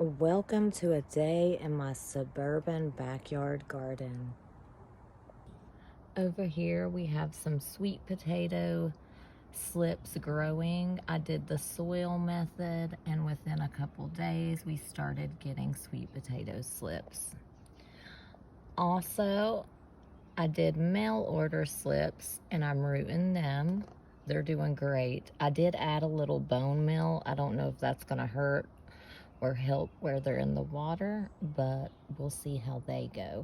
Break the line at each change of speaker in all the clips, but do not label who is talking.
Welcome to a day in my suburban backyard garden. Over here we have some sweet potato slips growing. I did the soil method, and within a couple days we started getting sweet potato slips. Also, I did mail order slips and I'm rooting them. They're doing great. I did add a little bone meal. I don't know if that's gonna hurt or help where they're in the water, but we'll see how they go.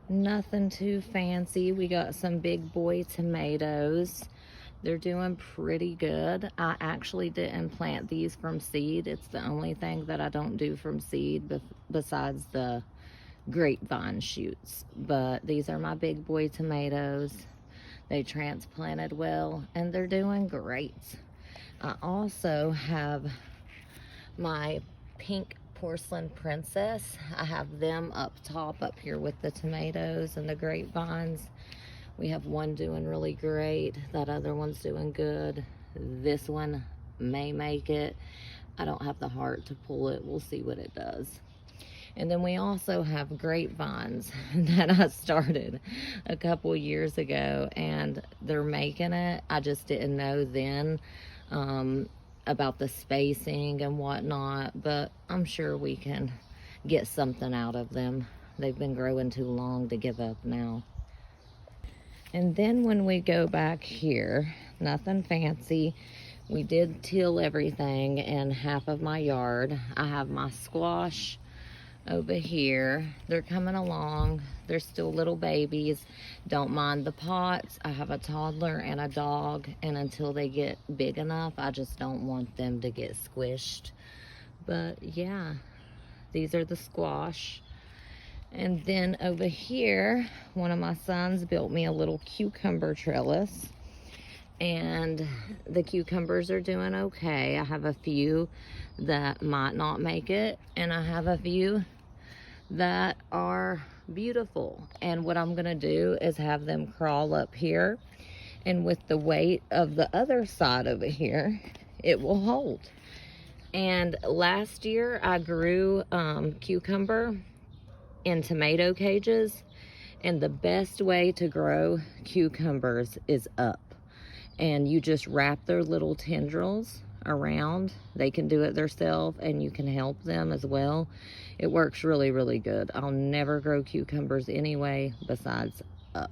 Nothing too fancy. We got some big boy tomatoes. They're doing pretty good. I actually didn't plant these from seed. It's the only thing that I don't do from seed besides the grapevine shoots. But these are my big boy tomatoes. They transplanted well and they're doing great. I also have my pink porcelain princess. I have them up top up here with the tomatoes and the grapevines. We have one doing really great. That other one's doing good. This one may make it. I don't have the heart to pull it. We'll see what it does. And then we also have grapevines that I started a couple years ago, and they're making it. I just didn't know then about the spacing and whatnot, but I'm sure we can get something out of them. They've been growing too long to give up now. And then when we go back here, nothing fancy. We did till everything in half of my yard. I have my squash over here. They're coming along. They're still little babies. Don't mind the pots. I have a toddler and a dog, and until they get big enough, I just don't want them to get squished. But yeah, these are the squash. And then over here, one of my sons built me a little cucumber trellis, and the cucumbers are doing okay. I have a few that might not make it, and I have a few that are beautiful. And what I'm gonna do is have them crawl up here, and with the weight of the other side over here, it will hold. And last year I grew cucumber in tomato cages, and the best way to grow cucumbers is up. And you just wrap their little tendrils around. They can do it themselves, and you can help them as well. It works really, really good. I'll never grow cucumbers anyway besides up.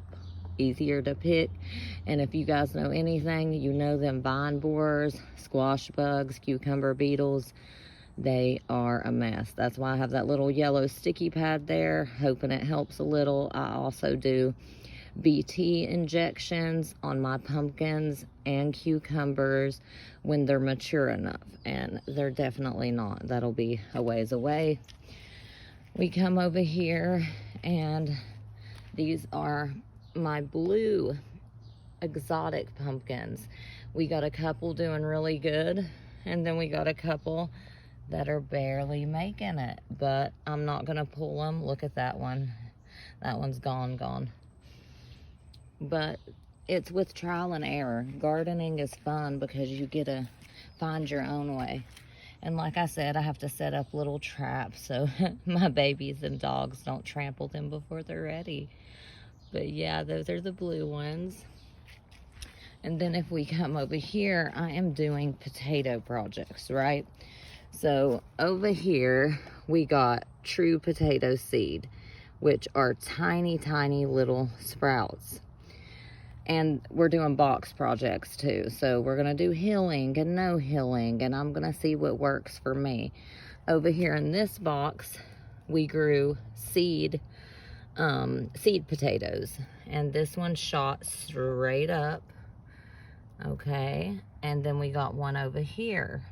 Easier to pick. And if you guys know anything, you know them vine borers, squash bugs, cucumber beetles, they are a mess. That's why I have that little yellow sticky pad there, hoping it helps a little. I also do BT injections on my pumpkins and cucumbers when they're mature enough, and they're definitely not. That'll be a ways away. We come over here, and these are my blue exotic pumpkins. We got a couple doing really good, and then we got a couple that are barely making it, but I'm not gonna pull them. Look at that one. That one's gone. But it's with trial and error. Gardening is fun because you get to find your own way. And like I said, I have to set up little traps so my babies and dogs don't trample them before they're ready. But yeah, those are the blue ones. And then if we come over here, I am doing potato projects, right? So over here, we got true potato seed, which are tiny, tiny little sprouts. And we're doing box projects too. So we're gonna do hilling and no hilling, and I'm gonna see what works for me. Over here in this box, we grew seed potatoes. And this one shot straight up, okay? And then we got one over here.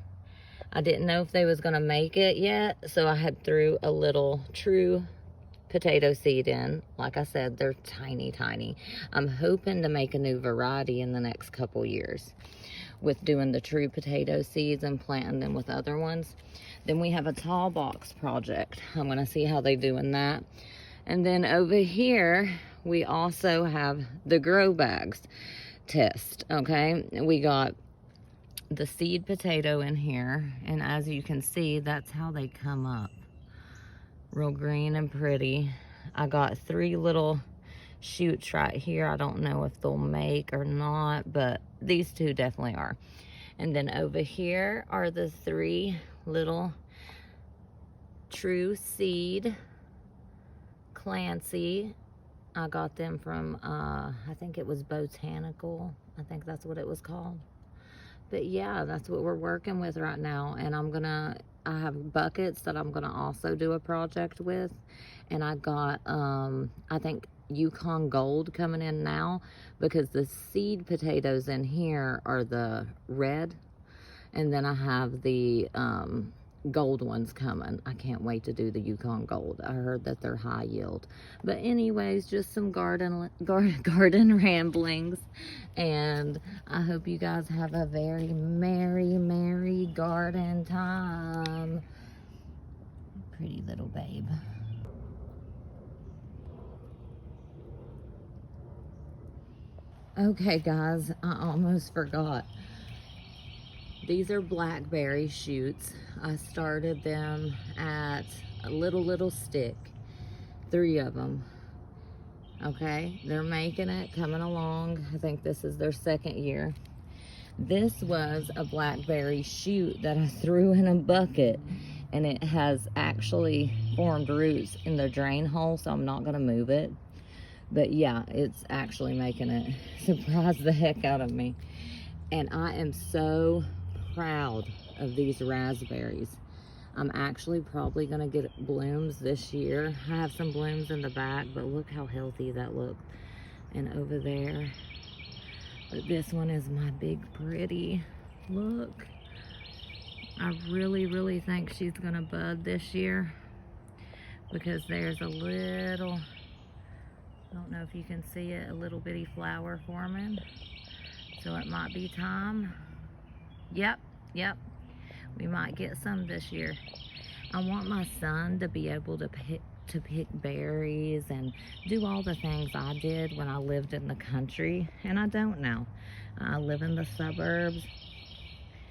I didn't know if they was gonna make it yet, so I had threw a little true potato seed in. Like I said, they're tiny, tiny. I'm hoping to make a new variety in the next couple years with doing the true potato seeds and planting them with other ones. Then we have a tall box project. I'm gonna see how they do in that. And then over here, we also have the grow bags test, okay? We got the seed potato in here, and as you can see, that's how they come up. Real green and pretty. I got 3 little shoots right here. I don't know if they'll make or not, but these 2 definitely are. And then over here are the 3 little true seed Clancy. I got them from, I think it was Botanical. I think that's what it was called. But yeah, that's what we're working with right now. And I have buckets that I'm gonna also do a project with. And I got, I think Yukon Gold coming in now, because the seed potatoes in here are the red. And then I have the gold ones coming. I can't wait to do the Yukon Gold. I heard that they're high yield. But anyways, just some garden ramblings. And I hope you guys have a very merry garden time. Pretty little babe. Okay guys, I almost forgot. These are blackberry shoots. I started them at a little stick, 3 of them. Okay, they're making it, coming along. I think this is their 2nd year. This was a blackberry shoot that I threw in a bucket, and it has actually formed roots in the drain hole, so I'm not gonna move it. But yeah, it's actually making it. Surprised the heck out of me. And I am so proud of these raspberries. I'm actually probably gonna get blooms this year. I have some blooms in the back, but look how healthy that looked. And over there, but this one is my big pretty. Look, I really think she's gonna bud this year, because there's a little, I don't know if you can see it, a little bitty flower forming. So it might be time. Yep, we might get some this year. I want my son to be able to pick berries and do all the things I did when I lived in the country, and I don't now. I live in the suburbs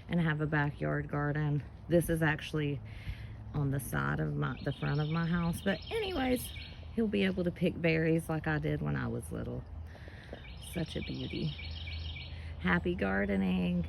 and have a backyard garden. This is actually on the side of the front of my house, but anyways, he'll be able to pick berries like I did when I was little. Such a beauty. Happy gardening.